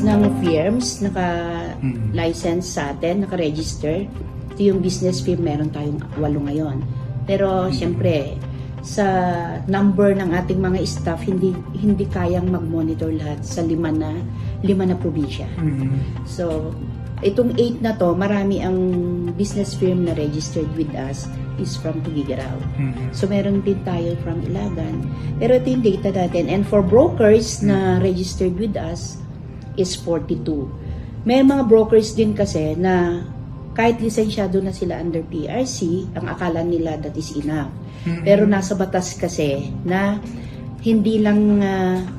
ng firms naka-license sa atin, naka-register. Ito yung business firm, meron tayong 8 ngayon. Pero siyempre, sa number ng ating mga staff, hindi kayang mag-monitor lahat sa 5 na probinsya. So, itong 8 na to, marami ang business firm na registered with us is from Tuguegarao. So, meron din tayo from Ilagan. Pero ito yung data natin. And for brokers na registered with us is 42. May mga brokers din kasi na kahit lisensyado na sila under PRC, ang akala nila that is enough. Pero nasa batas kasi na hindi lang,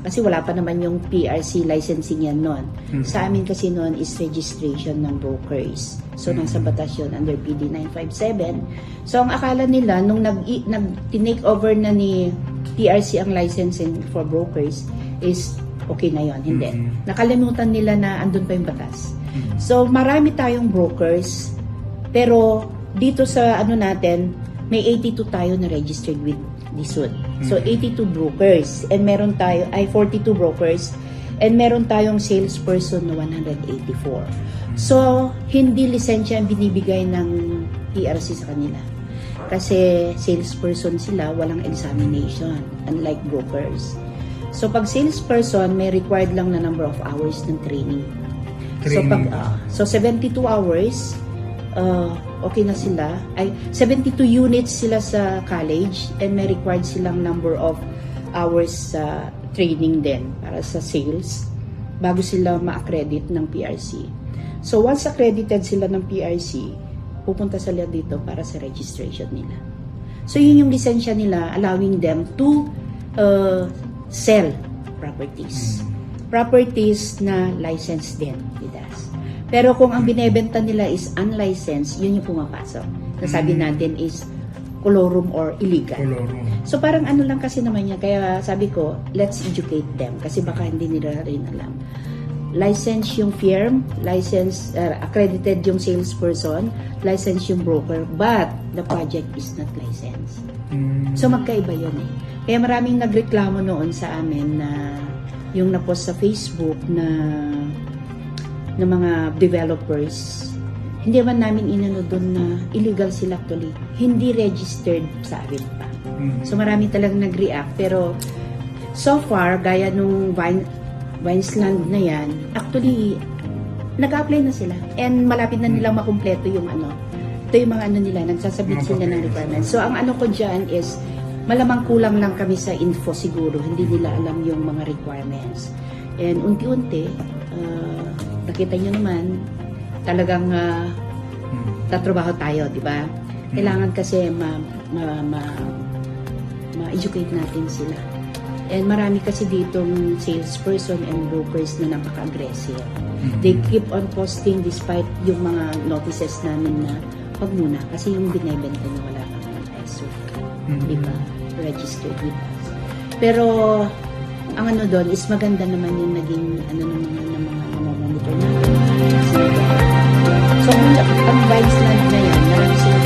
kasi wala pa naman yung PRC licensing yan nun. Sa amin kasi nun is registration ng brokers. So, nasa batas yun under PD 957. So, ang akala nila, nung nag-take over na ni PRC ang licensing for brokers, is okay na yon. Hindi. Nakalimutan nila na andun pa yung batas. So, marami tayong brokers, pero dito sa ano natin, may 82 tayo na registered with DSUD. So, 82 brokers. And meron tayo, 42 brokers. And meron tayong salesperson na 184. So, hindi lisensya ang binibigay ng PRC sa kanila. Kasi salesperson sila, walang examination. Unlike brokers. So, pag salesperson, may required lang na number of hours ng training. So, 72 hours, okay na sila. 72 units sila sa college and may required silang number of hours sa training din para sa sales bago sila ma-accredit ng PRC. So, once accredited sila ng PRC, pupunta sila dito para sa registration nila. So, yun yung lisensya nila, allowing them to sell properties. Properties na licensed din with us. Pero kung ang binebenta nila is unlicensed, yun yung pumapasok. Nasabi natin is colorum or illegal. So parang ano lang kasi naman niya. Kaya sabi ko, let's educate them. Kasi baka hindi nila rin alam. License yung firm, license, accredited yung salesperson, license yung broker, but the project is not licensed. So magkaiba yun eh. Kaya maraming nagreklamo noon sa amin na yung na-post sa Facebook na mga developers, hindi man namin inano doon na illegal sila actually. Hindi registered sa amin pa. So marami talagang nag-react. Pero so far, gaya nung Vinesland na yan, actually, nag-apply na sila. And malapit na nilang makumpleto yung ano. Ito yung mga ano nila, nagsasabit sila ng requirements. So ang ano ko dyan is, malamang kulang lang kami sa info siguro. Hindi nila alam yung mga requirements. And unti-unti, nakita nyo naman, talagang tatrabaho tayo, di ba? Kailangan kasi ma-educate natin sila. And marami kasi ditong salesperson and brokers na napaka-aggressive. They keep on posting despite yung mga notices namin na wag muna. Kasi yung binibenta nyo wala kang SOC. Di ba? Registered with us. Pero, ang ano doon is maganda naman yung naging ano ng mga monitor natin. So, ang Vinesland na yan, marami sila.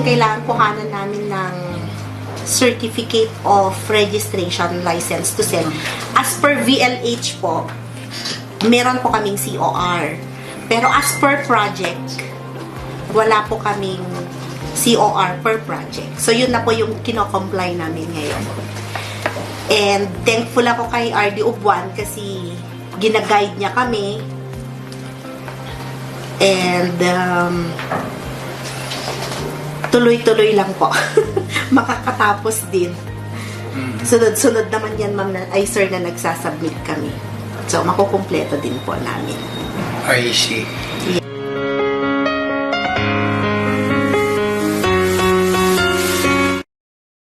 Kailangan kuhanan namin ng Certificate of Registration License to Sell. As per VLH po, meron po kaming COR. Pero as per project, wala po kaming COR per project. So, yun na po yung kino-comply namin ngayon. And thankful ako kay RD Ubuan kasi gina-guide niya kami. And tuloy-tuloy lang po. makakatapos din. Sunod-sunod naman yan, ma'am, sir, na nagsasubmit kami. So, makukumpleto din po namin. I see.